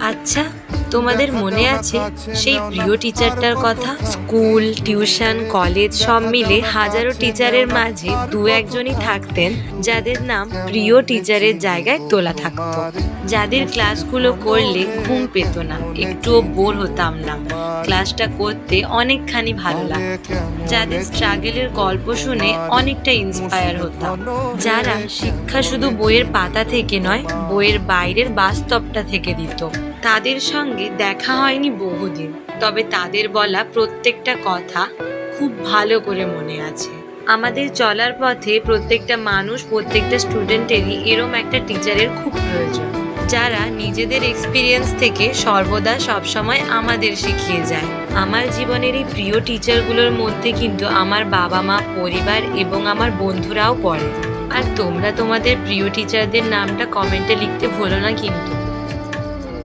আচ্ছা, তোমাদের মনে আছে সেই প্রিয় টিচারটার কথা? স্কুল, টিউশন, কলেজ সব মিলে হাজারো টিচারের মাঝে দু একজনই থাকতেন যাদের নাম প্রিয় টিচারের জায়গায় তোলা থাকতো। যাদের ক্লাসগুলো করলে ঘুম পেত না, একটুও বোর হতাম না, ক্লাসটা করতে অনেকখানি ভালো লাগতো। যাদের স্ট্রাগলের গল্প শুনে অনেকটা ইন্সপায়ার হতাম। যারা শিক্ষা শুধু বইয়ের পাতা থেকে নয়, বইয়ের বাইরের বাস্তবটা থেকে দিত। তাদের সঙ্গে দেখা হয়নি বহুদিন, তবে তাদের বলা প্রত্যেকটা কথা খুব ভালো করে মনে আছে। আমাদের চলার পথে প্রত্যেকটা মানুষ, প্রত্যেকটা স্টুডেন্টেরই এরম একটা টিচারের খুব প্রয়োজন, যারা নিজেদের এক্সপিরিয়েন্স থেকে সর্বদা সবসময় আমাদের শিখিয়ে যায়। আমার জীবনের এই প্রিয় টিচারগুলোর মধ্যে কিন্তু আমার বাবা মা, পরিবার এবং আমার বন্ধুরাও পড়ে। আর তোমরা তোমাদের প্রিয় টিচারদের নামটা কমেন্টে লিখতে ভুলো না কিন্তু।